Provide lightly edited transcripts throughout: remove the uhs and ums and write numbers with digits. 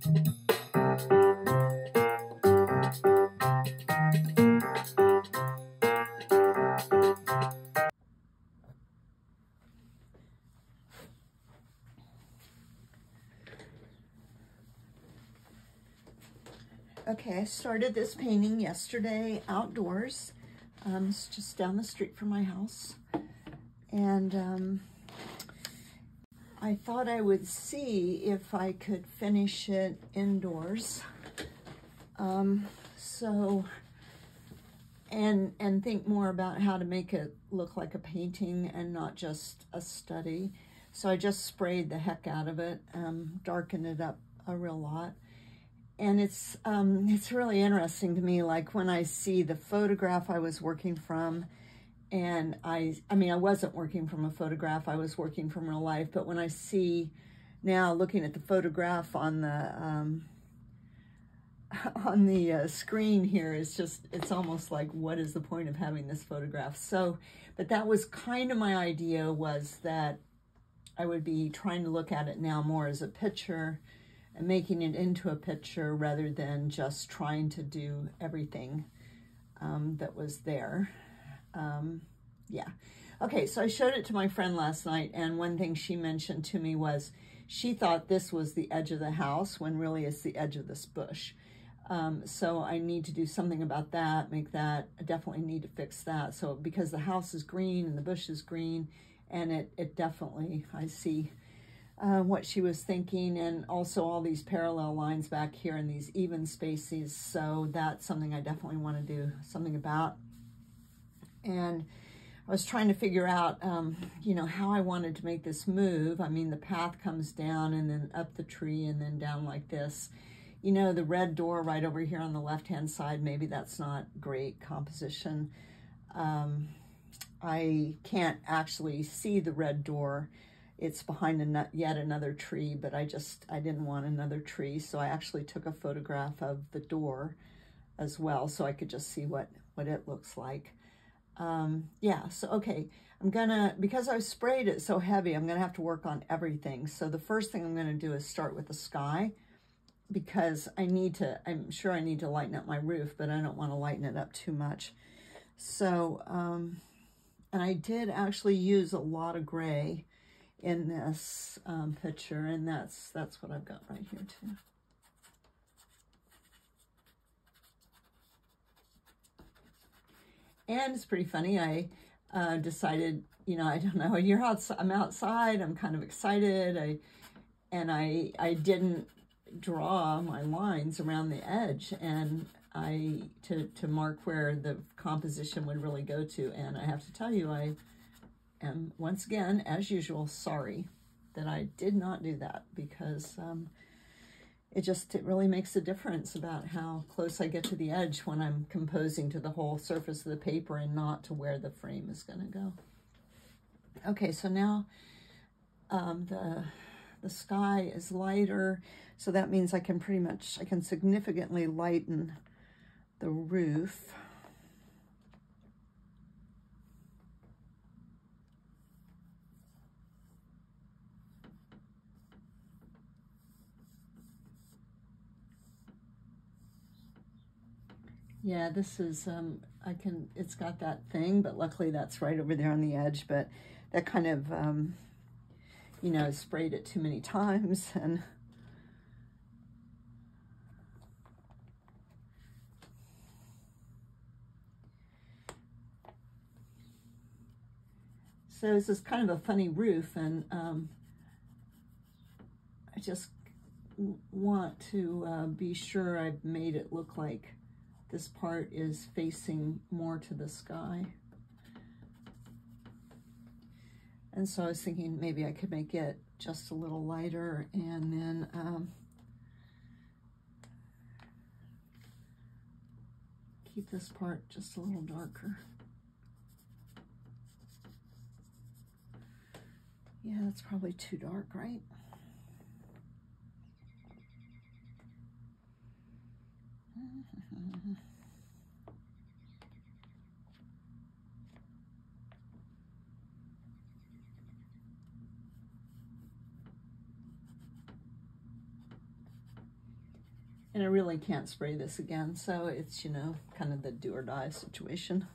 Okay, I started this painting yesterday outdoors. It's just down the street from my house. And I thought I would see if I could finish it indoors. And think more about how to make it look like a painting and not just a study. So I just sprayed the heck out of it, darkened it up a real lot. And it's really interesting to me, like when I see the photograph I was working from, and I mean, I wasn't working from a photograph, I was working from real life, but when I see now looking at the photograph on the screen here, it's almost like, what is the point of having this photograph? So, but that was kind of my idea, was that I would be trying to look at it now more as a picture, and making it into a picture rather than just trying to do everything that was there. Yeah. Okay, so I showed it to my friend last night, and one thing she mentioned to me was she thought this was the edge of the house when really it's the edge of this bush. So I need to do something about that, I definitely need to fix that. So because the house is green and the bush is green, and it definitely, I see what she was thinking, and also all these parallel lines back here and these even spaces. So that's something I definitely want to do something about. And I was trying to figure out, you know, how I wanted to make this move. I mean, the path comes down and then up the tree and then down like this. You know, the red door right over here on the left-hand side, maybe that's not great composition. I can't actually see the red door. It's behind yet another tree, but I didn't want another tree, so I actually took a photograph of the door as well, so I could just see what it looks like. Yeah, so okay, because I've sprayed it so heavy, I'm gonna have to work on everything. So the first thing I'm gonna do is start with the sky, because I'm sure I need to lighten up my roof, but I don't want to lighten it up too much. So, and I did actually use a lot of gray in this picture, and that's what I've got right here too. And it's pretty funny, I decided, you know, I don't know, I'm outside, I'm kind of excited, I didn't draw my lines around the edge, and to mark where the composition would really go to. And I have to tell you, I am once again, as usual, sorry that I did not do that, because it really makes a difference about how close I get to the edge when I'm composing to the whole surface of the paper and not to where the frame is going to go. Okay, so now the sky is lighter, so that means I can significantly lighten the roof. Yeah, this is, it's got that thing, but luckily that's right over there on the edge, but that kind of, you know, sprayed it too many times, and so this is kind of a funny roof, and I just want to be sure I've made it look like this part is facing more to the sky. And so I was thinking maybe I could make it just a little lighter, and then keep this part just a little darker. Yeah, that's probably too dark, right? And I really can't spray this again, so it's, you know, kind of the do or die situation.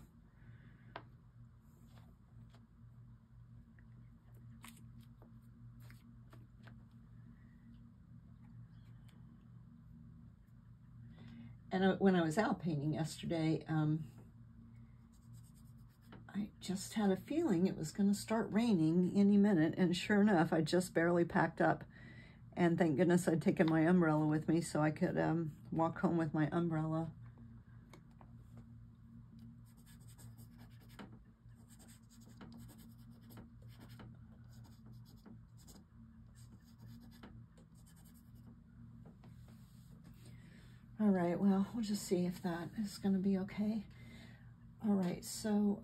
And when I was out painting yesterday, I just had a feeling it was going to start raining any minute, and sure enough, I just barely packed up. And thank goodness I'd taken my umbrella with me so I could walk home with my umbrella. All right, well, we'll just see if that is going to be okay. All right, so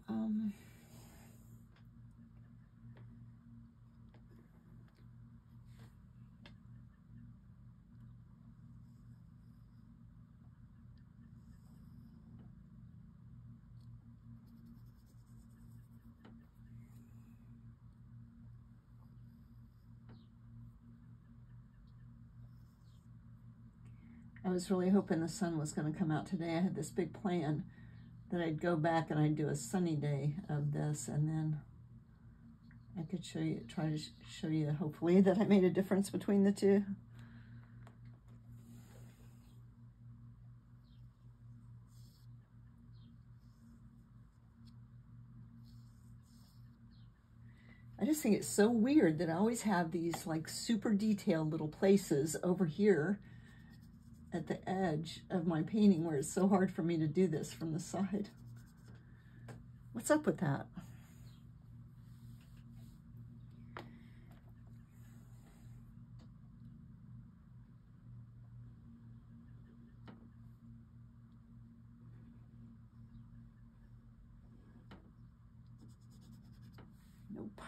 I was really hoping the sun was going to come out today. I had this big plan that I'd go back and I'd do a sunny day of this, and then I could show you, try to show you, hopefully, that I made a difference between the two. I just think it's so weird that I always have these like super detailed little places over here at the edge of my painting where it's so hard for me to do this from the side. What's up with that? Nope.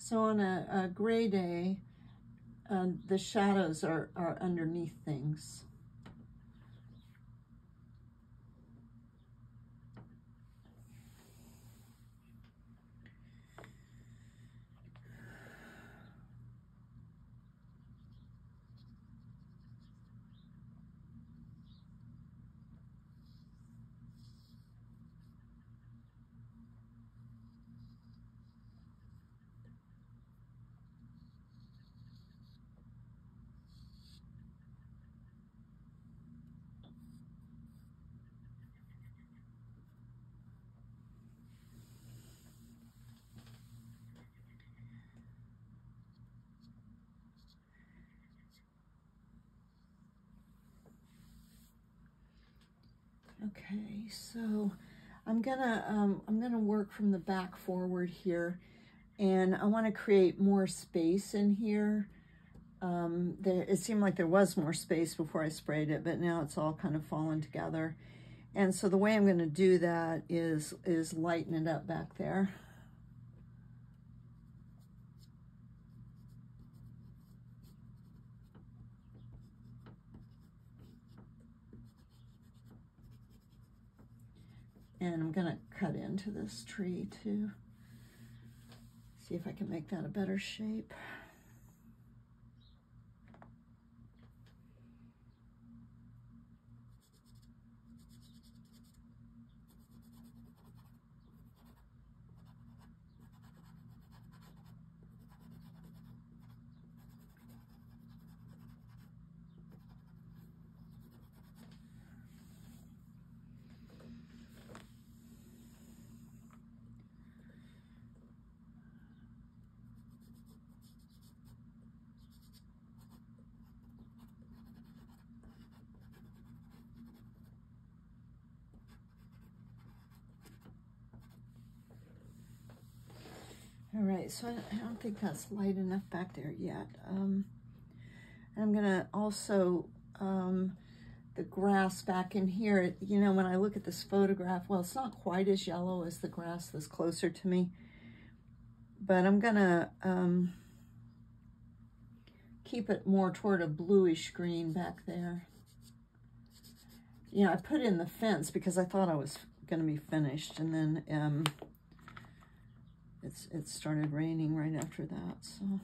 So on a gray day, the shadows are underneath things. Okay, so I'm gonna work from the back forward here, and I want to create more space in here. It seemed like there was more space before I sprayed it, but now it's all kind of fallen together. And so the way I'm going to do that is lighten it up back there. And I'm going to cut into this tree too. See if I can make that a better shape. All right, so I don't think that's light enough back there yet. I'm gonna also, the grass back in here, you know, when I look at this photograph, well, it's not quite as yellow as the grass that's closer to me, but I'm gonna keep it more toward a bluish green back there. You know, I put in the fence because I thought I was gonna be finished, and then it started raining right after that, so.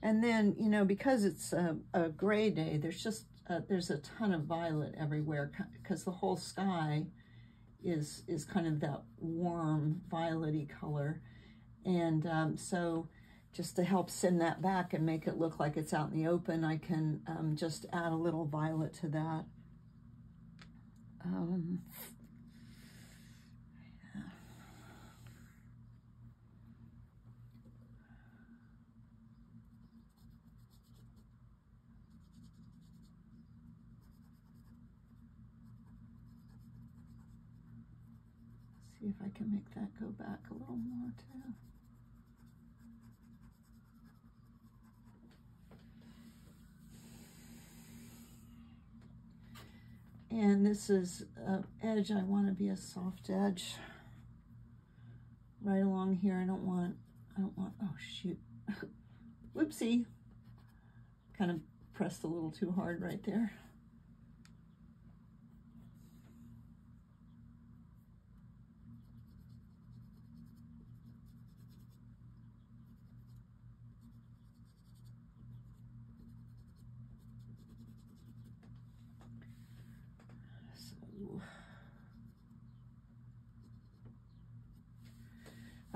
And then, you know, because it's a gray day, there's a ton of violet everywhere because the whole sky is kind of that warm violet-y color. And so just to help send that back and make it look like it's out in the open, I can just add a little violet to that. See if I can make that go back a little more too. And this is edge, I want to be a soft edge. Right along here, I don't want, oh shoot. Whoopsie. Kind of pressed a little too hard right there.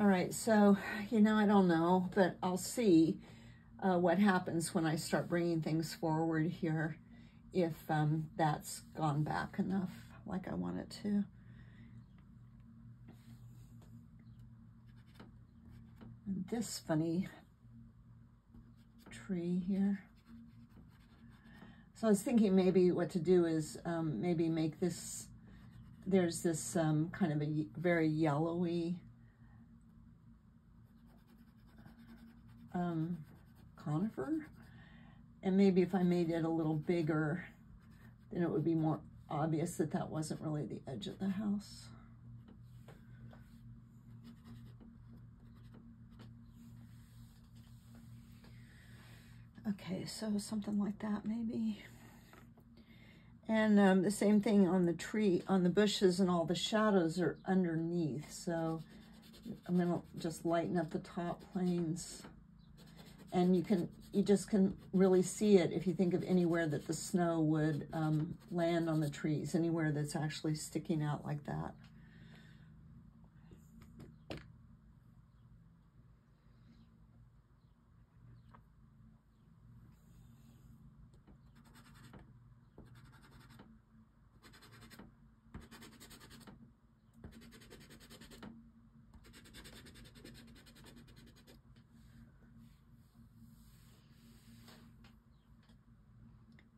All right, so, you know, I don't know, but I'll see what happens when I start bringing things forward here, if that's gone back enough like I want it to. And this funny tree here. So I was thinking maybe what to do is maybe make this, there's this kind of a very yellowy conifer, and maybe if I made it a little bigger, then it would be more obvious that that wasn't really the edge of the house. Okay, so something like that maybe. And the same thing on the tree, on the bushes, and all the shadows are underneath, so I'm gonna just lighten up the top planes. And you just can really see it if you think of anywhere that the snow would land on the trees, anywhere that's actually sticking out like that.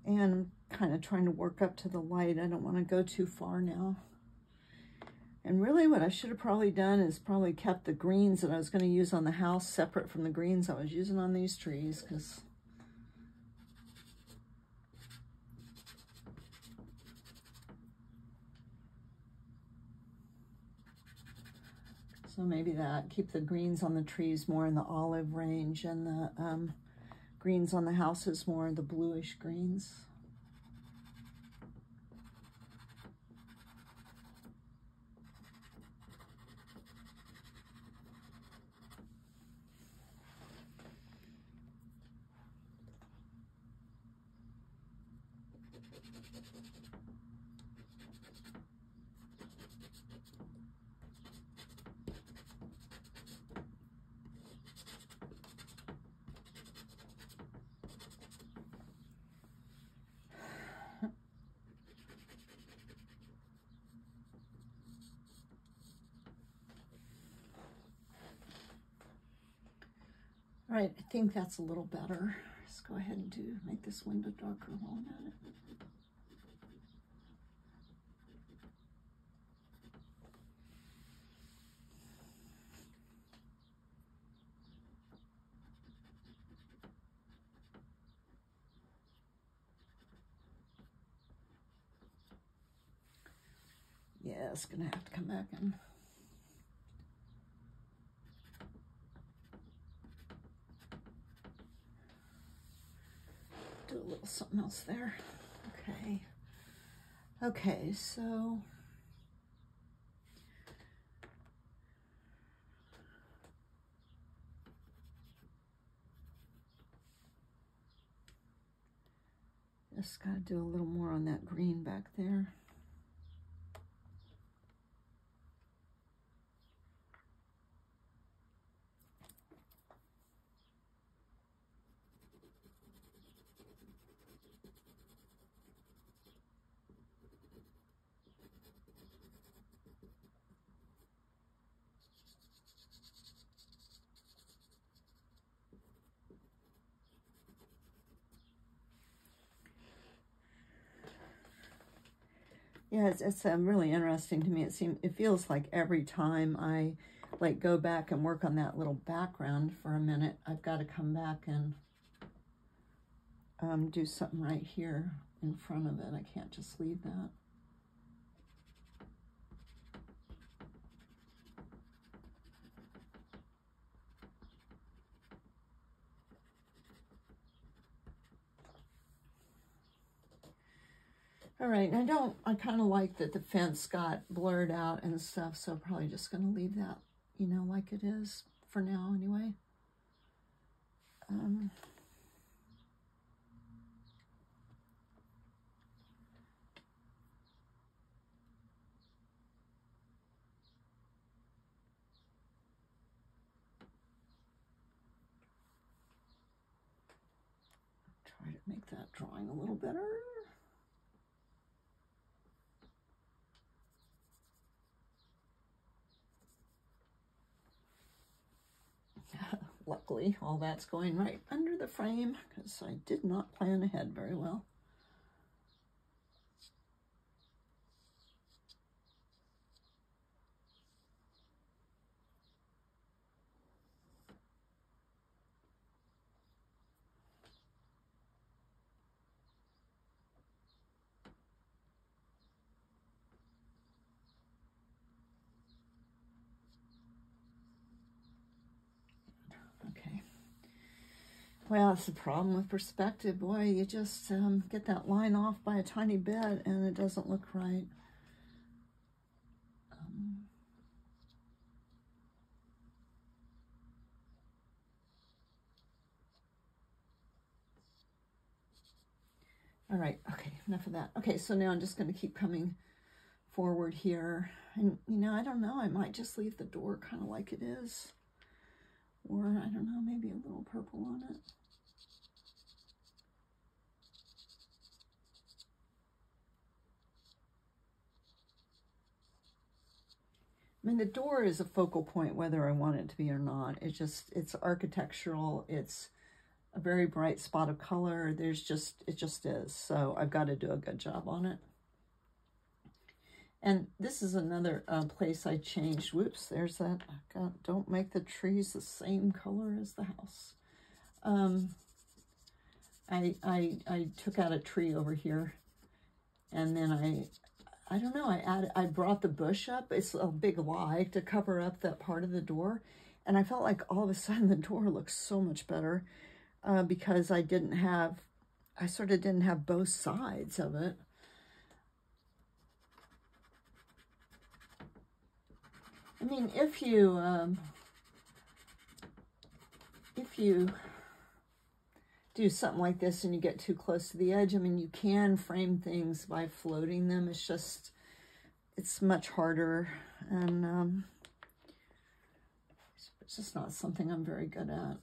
And kind of trying to work up to the light. I don't want to go too far now. And really what I should have probably done is probably kept the greens that I was going to use on the house separate from the greens I was using on these trees, because so maybe that, keep the greens on the trees more in the olive range, and the greens on the houses more in the bluish greens. All right, I think that's a little better. Let's go ahead and make this window darker while I'm at it. Yeah, it's gonna have to come back in. Do a little something else there. Okay. Okay, so just gotta do a little more on that green back there. Yeah, it's really interesting to me. It feels like every time I like go back and work on that little background for a minute, I've got to come back and do something right here in front of it. I can't just leave that. All right, I kind of like that the fence got blurred out and stuff, so probably just going to leave that, you know, like it is for now anyway. Try to make that drawing a little better. Luckily, all that's going right under the frame because I did not plan ahead very well. Okay. Well, that's the problem with perspective. Boy, you just get that line off by a tiny bit and it doesn't look right. All right, okay, enough of that. Okay, so now I'm just going to keep coming forward here. And, you know, I don't know, I might just leave the door kind of like it is. Or, I don't know, maybe a little purple on it. I mean, the door is a focal point whether I want it to be or not. It's architectural. It's a very bright spot of color. It just is. So I've got to do a good job on it. And this is another place I changed. Whoops, there's that. Don't make the trees the same color as the house. I took out a tree over here, and then I don't know, I brought the bush up. It's a big lie to cover up that part of the door. And I felt like all of a sudden the door looks so much better because I sort of didn't have both sides of it. I mean, if you do something like this and you get too close to the edge, I mean, you can frame things by floating them. It's much harder, and it's just not something I'm very good at.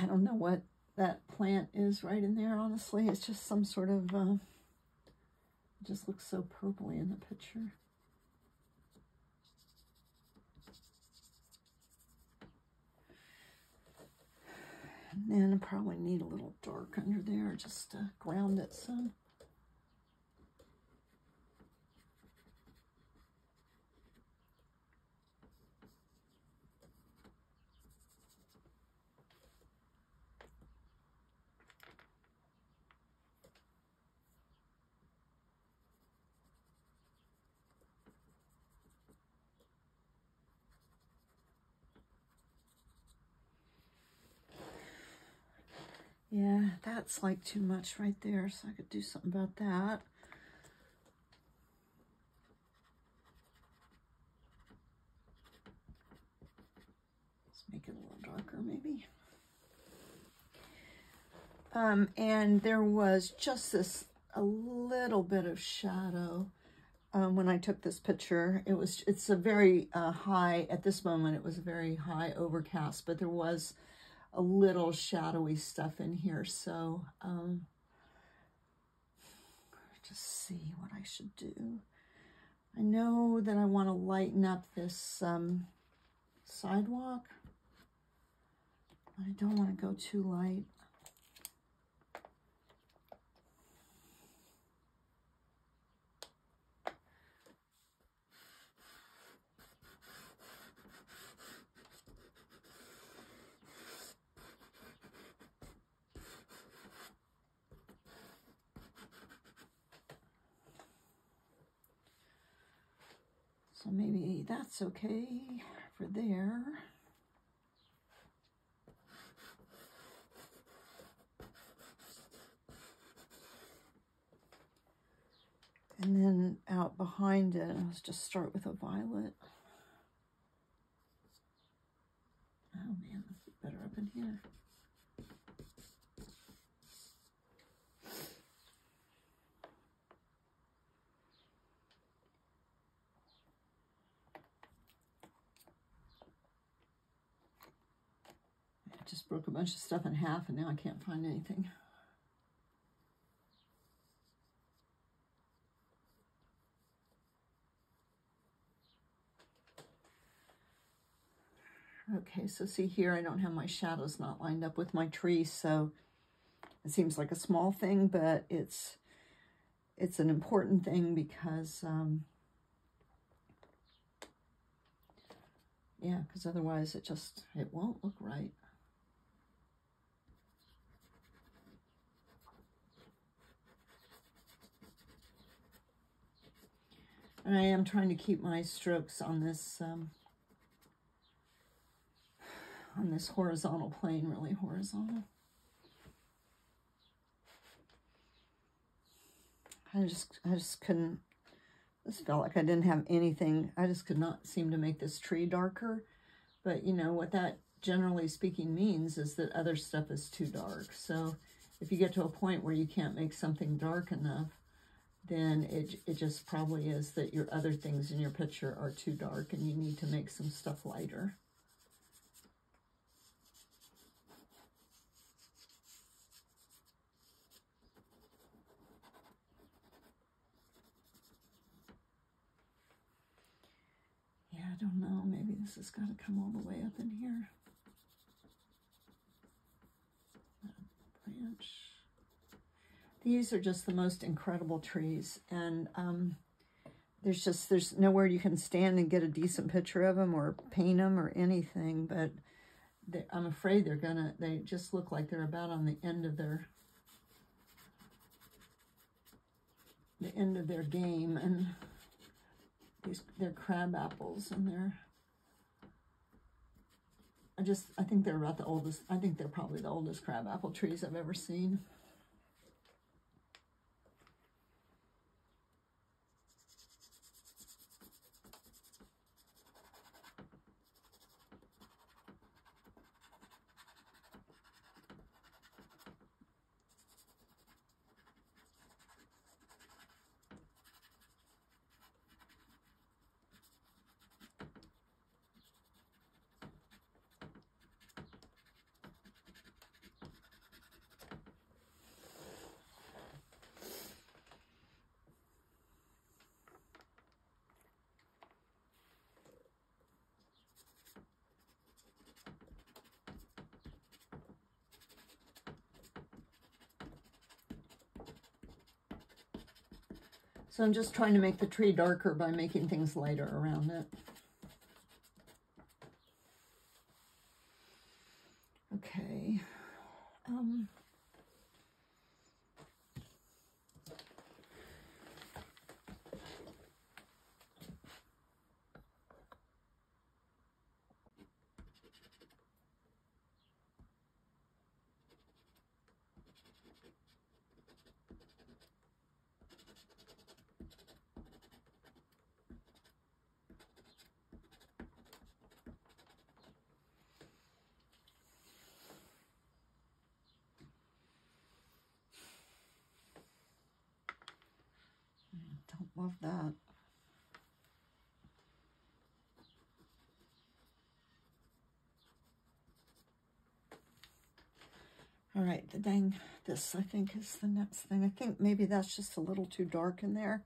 don't know what that plant is right in there, honestly. It's just some sort of, it just looks so purpley in the picture. And then I probably need a little dark under there just to ground it some. Yeah, that's like too much right there, so I could do something about that. Let's make it a little darker, maybe. And there was just a little bit of shadow when I took this picture. It's a very high, at this moment, it was a very high overcast, but there was a little shadowy stuff in here, so just see what I should do. I know that I want to lighten up this sidewalk. I don't want to go too light. So maybe that's okay for there. And then out behind it, let's just start with a violet. Oh man, that's better up in here. I just broke a bunch of stuff in half and now I can't find anything. Okay, so see here, I don't have my shadows not lined up with my tree, so it seems like a small thing, but it's an important thing because, yeah, because otherwise it won't look right. And I am trying to keep my strokes on this horizontal plane, really horizontal. I just couldn't, this felt like I didn't have anything. I just could not seem to make this tree darker. But you know, what that generally speaking means is that other stuff is too dark. So if you get to a point where you can't make something dark enough, then it just probably is that your other things in your picture are too dark and you need to make some stuff lighter. Yeah, I don't know. Maybe this has got to come all the way up in here. Branch. These are just the most incredible trees, and there's nowhere you can stand and get a decent picture of them or paint them or anything, but I'm afraid they just look like they're about on the end of their game, and they're crab apples, and I think they're about the oldest. I think they're probably the oldest crab apple trees I've ever seen. So I'm just trying to make the tree darker by making things lighter around it. Okay. Don't love that. All right, this I think is the next thing. I think maybe that's just a little too dark in there.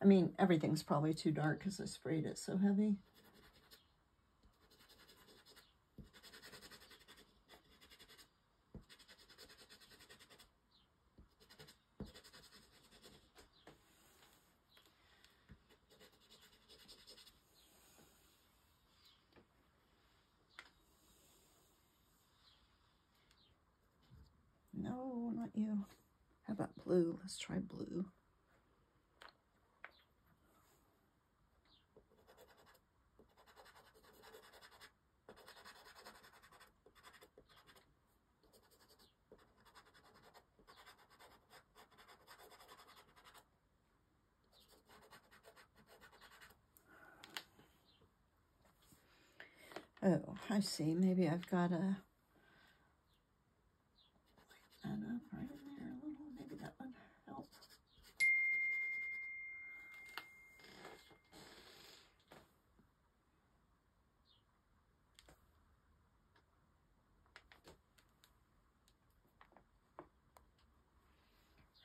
I mean, everything's probably too dark because I sprayed it so heavy. No, not you. How about blue? Let's try blue. Oh, I see. Maybe I've got to lighten that up right in there a little. Maybe that would help.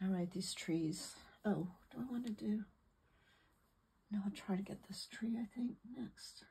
All right, these trees. Oh, do I want to do? No, I'll try to get this tree, I think, next.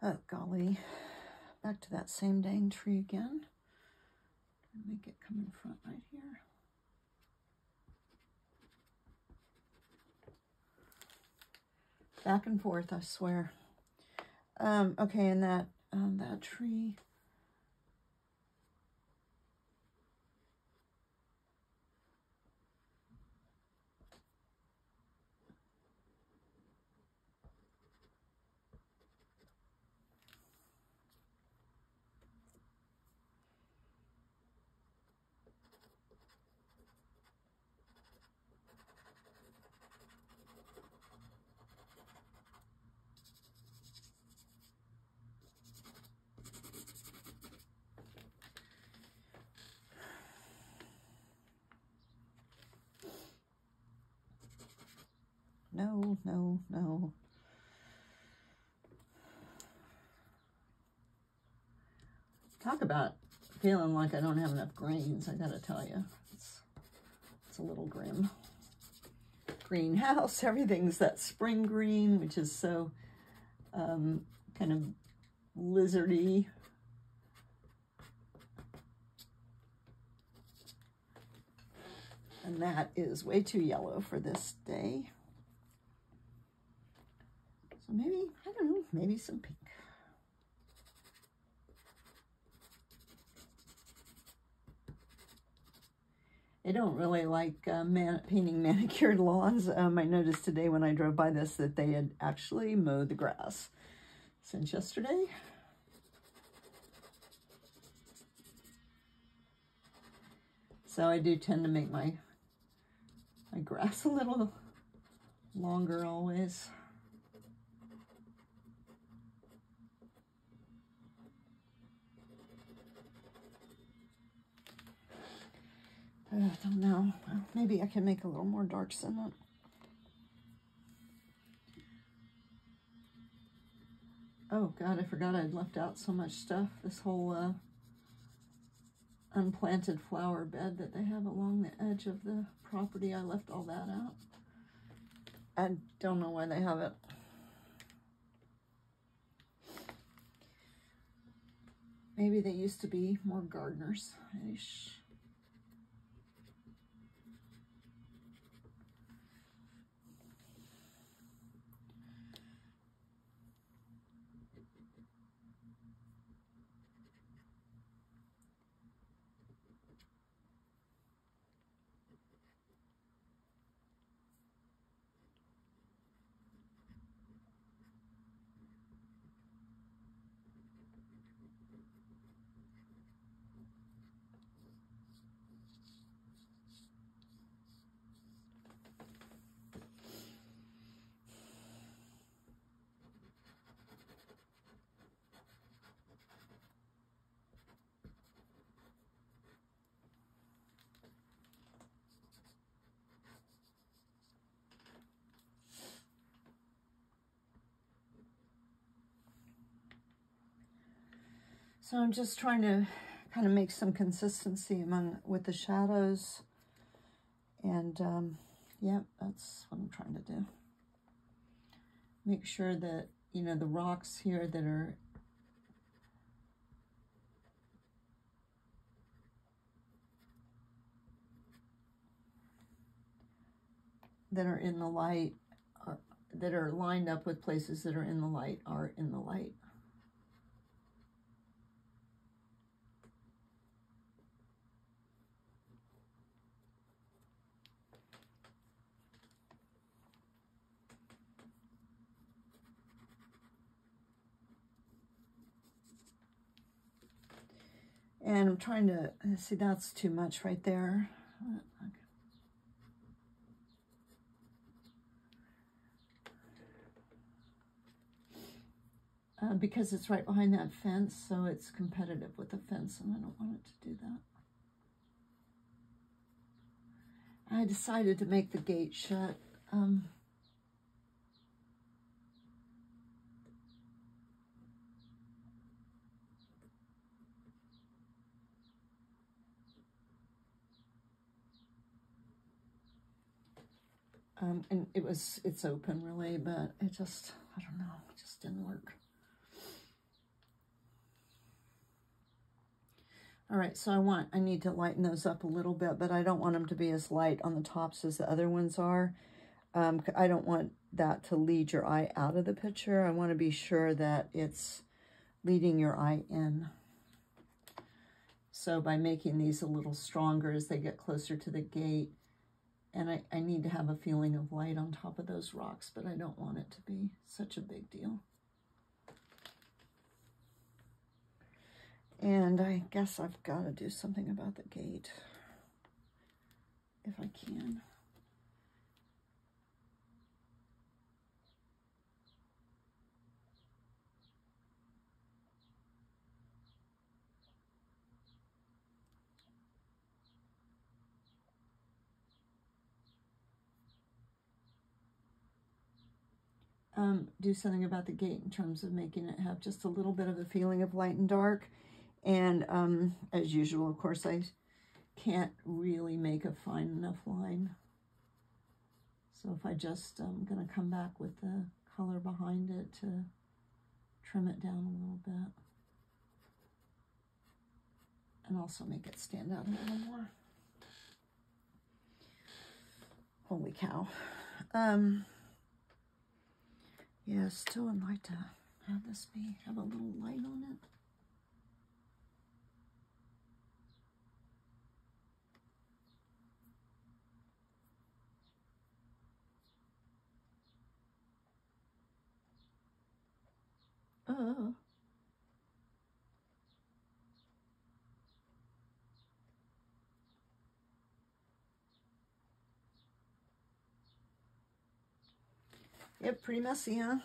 Oh, golly. Back to that same dang tree again. Make it come in front right here. Back and forth, I swear. Okay, and that tree. No, no, no. Talk about feeling like I don't have enough greens, I gotta tell you. It's a little grim. Greenhouse, everything's that spring green, which is so kind of lizardy. And that is way too yellow for this day. So maybe, I don't know, maybe some pink. I don't really like painting manicured lawns. I noticed today when I drove by this that they had actually mowed the grass since yesterday. So I do tend to make my grass a little longer always. I don't know. Maybe I can make a little more darks in it. Oh God, I forgot I'd left out so much stuff. This whole unplanted flower bed that they have along the edge of the property, I left all that out. I don't know why they have it. Maybe they used to be more gardeners-ish. So I'm just trying to kind of make some consistency with the shadows. And yeah, that's what I'm trying to do. Make sure that, you know, the rocks here that are in the light, that are lined up with places that are in the light, are in the light. And I'm trying to, see, that's too much right there. Because it's right behind that fence, so it's competitive with the fence, and I don't want it to do that. I decided to make the gate shut. And it's open really, but it just, I don't know, it just didn't work. All right, so I need to lighten those up a little bit, but I don't want them to be as light on the tops as the other ones are. I don't want that to lead your eye out of the picture. I want to be sure that it's leading your eye in. So by making these a little stronger as they get closer to the gate, and I need to have a feeling of light on top of those rocks, but I don't want it to be such a big deal. And I guess I've got to do something about the gate, if I can. Do something about the gate in terms of making it have just a little bit of a feeling of light and dark. And as usual, of course, I can't really make a fine enough line. So if I just, I'm going to come back with the color behind it to trim it down a little bit. And also make it stand out a little more. Holy cow. Yeah, still I'd like to have this have a little light on it. Yep, pretty messy, huh?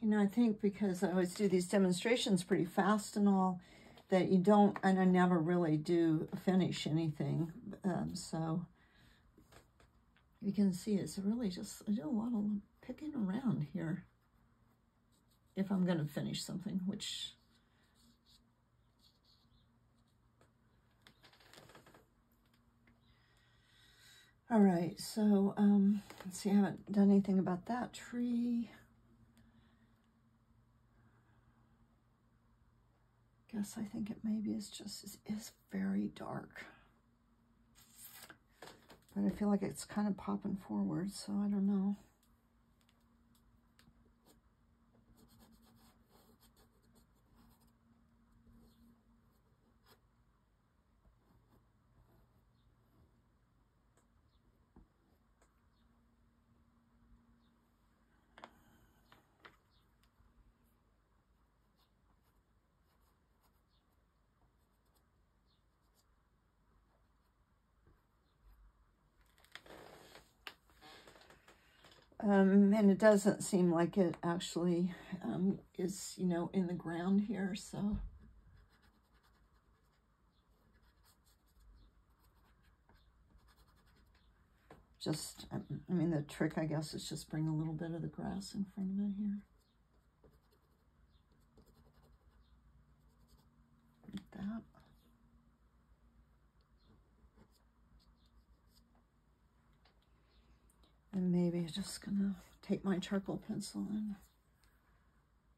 You know, I think because I always do these demonstrations pretty fast and all, that you don't, and I never really do finish anything. So you can see it's really just, I do a lot of picking around here if I'm going to finish something, which... All right, so let's see, I haven't done anything about that tree. Guess I think it maybe is just, it is very dark. But I feel like it's kind of popping forward, so I don't know. And it doesn't seem like it actually is, you know, in the ground here, so. Just, I mean, the trick, I guess, is just bring a little bit of the grass in front of it here. Like that. And maybe I'm just gonna take my charcoal pencil and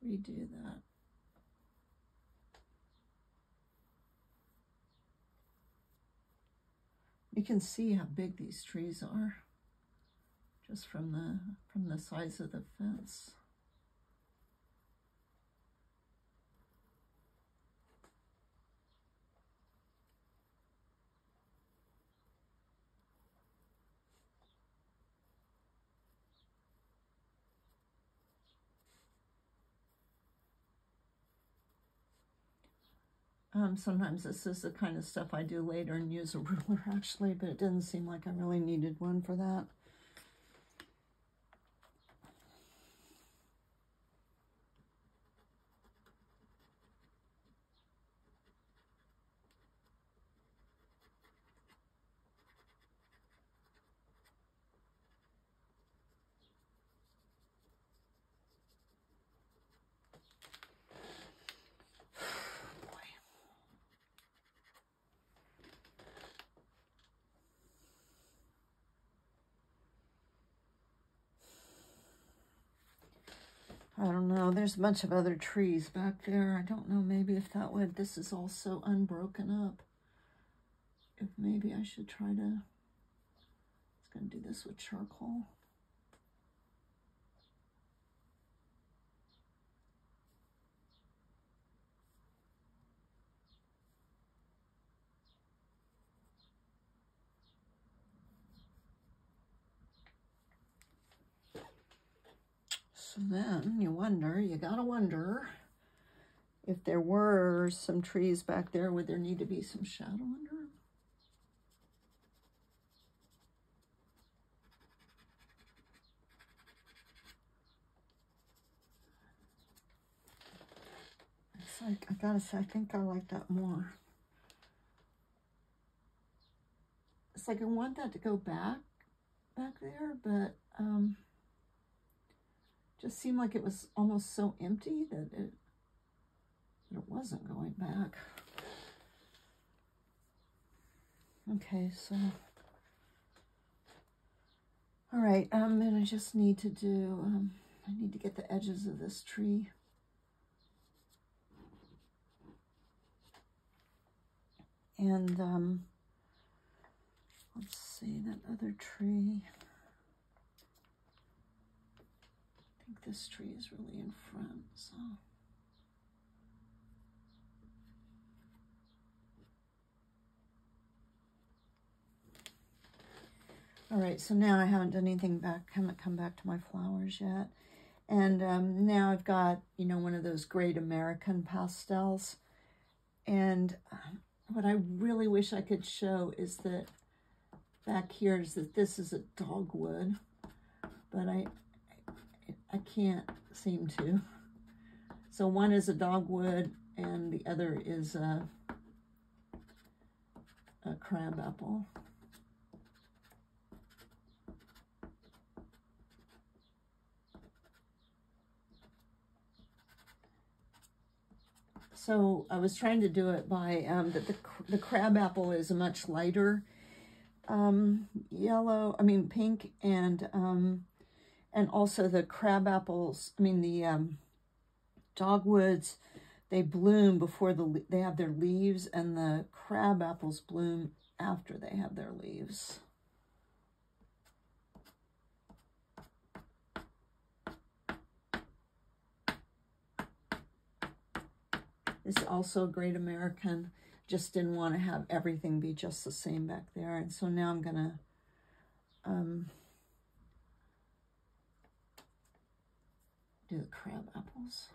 redo that. You can see how big these trees are just from the size of the fence. Sometimes this is the kind of stuff I do later and use a ruler actually, but it didn't seem like I really needed one for that. I don't know, there's a bunch of other trees back there. I don't know, maybe if that would, this is all so unbroken up. If maybe I should try to, I was gonna do this with charcoal. So then you gotta wonder if there were some trees back there, would there need to be some shadow under them? It's like, I gotta say, I think I like that more. It's like I want that to go back there, but just seemed like it was almost so empty that it wasn't going back. Okay, so, all right, and I just need to do, I need to get the edges of this tree. And, let's see, that other tree. I think this tree is really in front, so. All right, so now I haven't done anything back, haven't come back to my flowers yet. And now I've got, you know, one of those great American pastels. And what I really wish I could show is that back here is that this is a dogwood, but I can't seem to. So one is a dogwood and the other is a crab apple. So I was trying to do it by, the crab apple is a much lighter pink, and also the crab apples, the dogwoods, they bloom before they have their leaves, and the crab apples bloom after they have their leaves. This is also a great American. Just didn't want to have everything be just the same back there. And so now I'm gonna do the crab apples.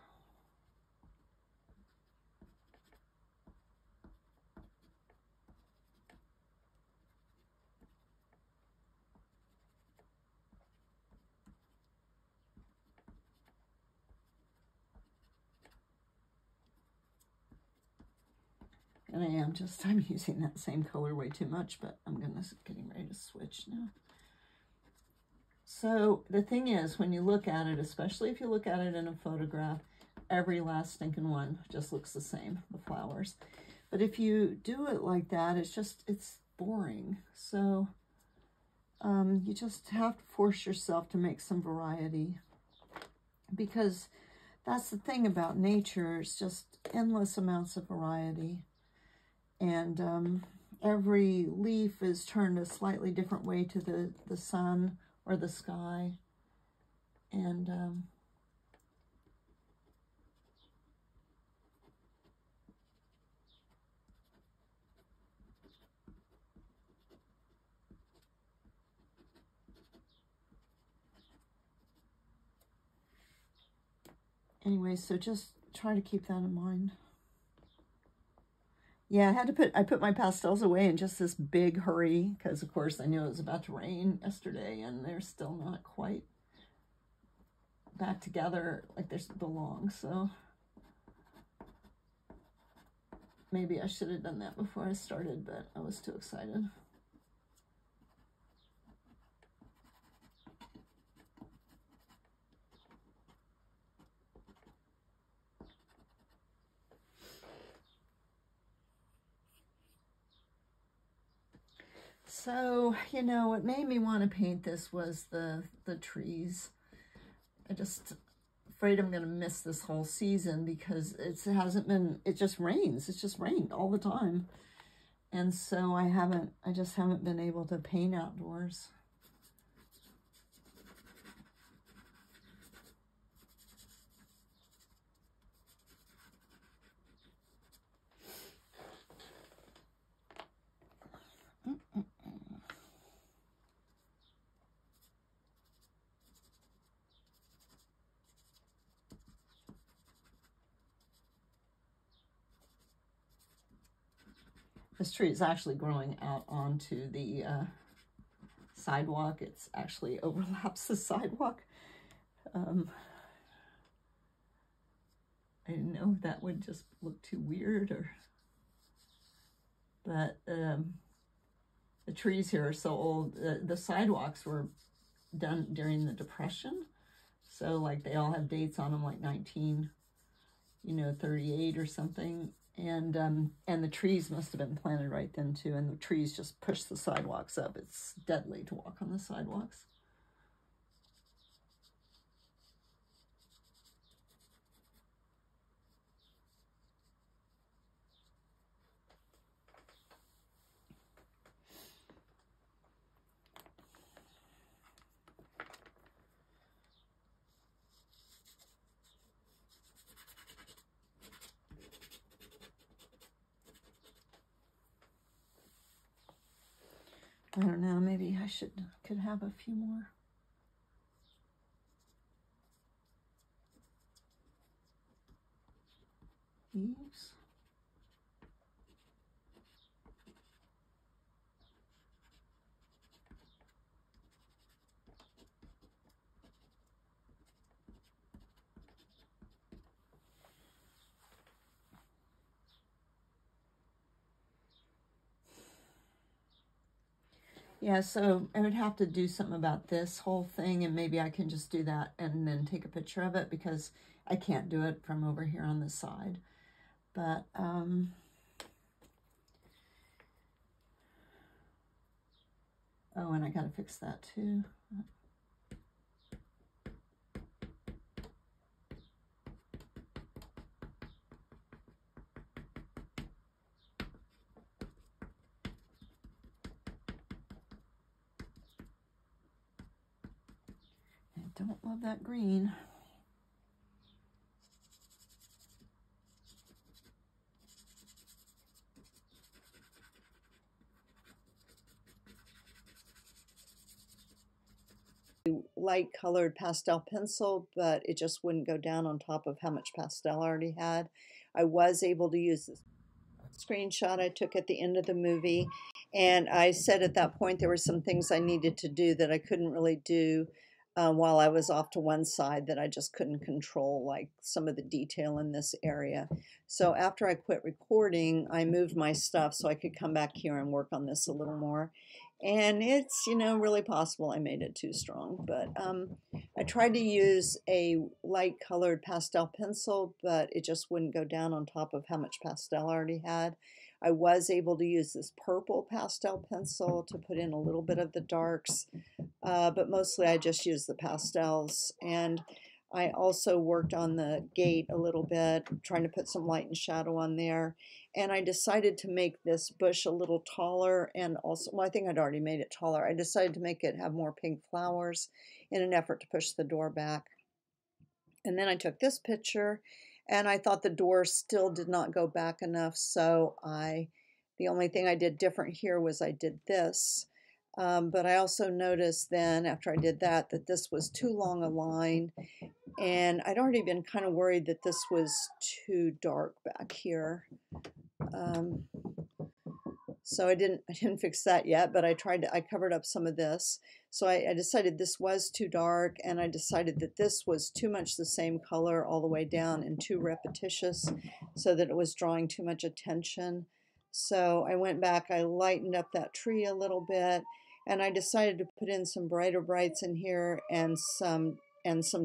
And I'm using that same color way too much, but I'm getting ready to switch now. So the thing is, when you look at it, especially if you look at it in a photograph, every last stinking one just looks the same, the flowers. But if you do it like that, it's boring. So you just have to force yourself to make some variety, because that's the thing about nature. It's just endless amounts of variety. And every leaf is turned a slightly different way to the sun or the sky. And anyway, so just try to keep that in mind. Yeah, I put my pastels away in just this big hurry, because of course I knew it was about to rain yesterday, and they're still not quite back together like they belong. So maybe I should have done that before I started, but I was too excited. So, you know, what made me want to paint this was the trees. I just afraid I'm going to miss this whole season, because it just rains. It's just rained all the time. And so I just haven't been able to paint outdoors. This tree is actually growing out onto the sidewalk. It's actually overlaps the sidewalk. I didn't know if that would just look too weird, but the trees here are so old. The sidewalks were done during the Depression, so like they all have dates on them, like 1938 or something. And the trees must have been planted right then too, and the trees just push the sidewalks up. It's deadly to walk on the sidewalks. I don't know, maybe I could have a few more. Leaves. Yeah, so I would have to do something about this whole thing, and maybe I can just do that and then take a picture of it, because I can't do it from over here on the side. But oh, and I gotta fix that too. I don't love that green. Light colored pastel pencil, but it just wouldn't go down on top of how much pastel I already had. I was able to use this screenshot I took at the end of the movie, and I said at that point there were some things I needed to do that I couldn't really do while I was off to one side, that I just couldn't control, like some of the detail in this area. So after I quit recording, I moved my stuff so I could come back here and work on this a little more. And it's, you know, really possible I made it too strong, but I tried to use a light colored pastel pencil, but it just wouldn't go down on top of how much pastel I already had. I was able to use this purple pastel pencil to put in a little bit of the darks, but mostly I just used the pastels. And I also worked on the gate a little bit, trying to put some light and shadow on there. And I decided to make this bush a little taller, and also, well, I think I'd already made it taller. I decided to make it have more pink flowers in an effort to push the door back. And then I took this picture, and I thought the door still did not go back enough, so the only thing I did different here was I did this. But I also noticed then, after I did that, that this was too long a line, and I'd already been kind of worried that this was too dark back here. So I didn't fix that yet, but I covered up some of this. So I decided this was too dark, and I decided that this was too much the same color all the way down and too repetitious, so that it was drawing too much attention. So I went back, I lightened up that tree a little bit, and I decided to put in some brighter brights in here and some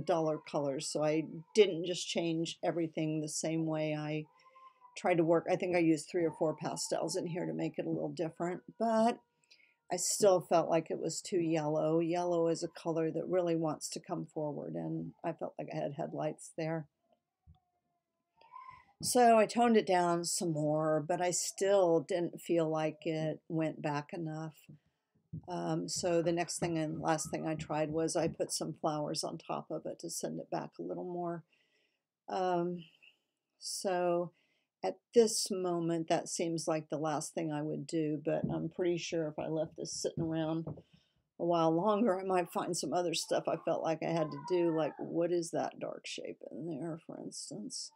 duller colors. So I didn't just change everything the same way. I tried to work. I think I used 3 or 4 pastels in here to make it a little different, but I still felt like it was too yellow. Yellow is a color that really wants to come forward, and I felt like I had headlights there. So I toned it down some more, but I still didn't feel like it went back enough. So the next thing and last thing I tried was I put some flowers on top of it to send it back a little more. So at this moment, that seems like the last thing I would do, but I'm pretty sure if I left this sitting around a while longer, I might find some other stuff I felt like I had to do, like what is that dark shape in there, for instance.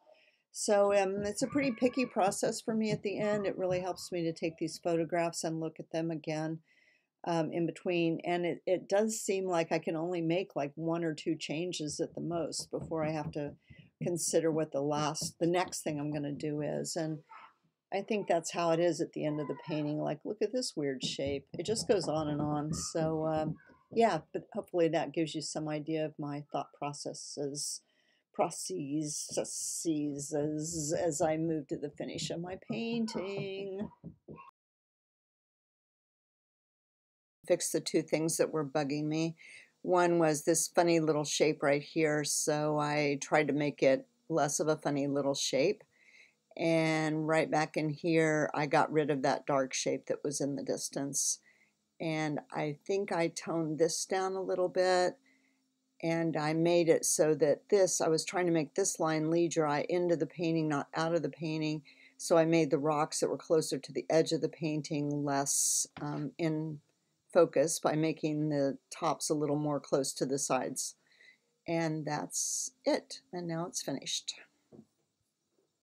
So it's a pretty picky process for me at the end. It really helps me to take these photographs and look at them again in between. And it does seem like I can only make like 1 or 2 changes at the most before I have to consider what the next thing I'm going to do is. And I think that's how it is at the end of the painting. Like, look at this weird shape. It just goes on and on. So yeah, but hopefully that gives you some idea of my thought processes as I move to the finish of my painting. Fix the 2 things that were bugging me. One was this funny little shape right here, so I tried to make it less of a funny little shape. And right back in here, I got rid of that dark shape that was in the distance. And I think I toned this down a little bit, and I made it so that I was trying to make this line lead your eye into the painting, not out of the painting. So I made the rocks that were closer to the edge of the painting less in focus by making the tops a little more close to the sides. And that's it. And now it's finished.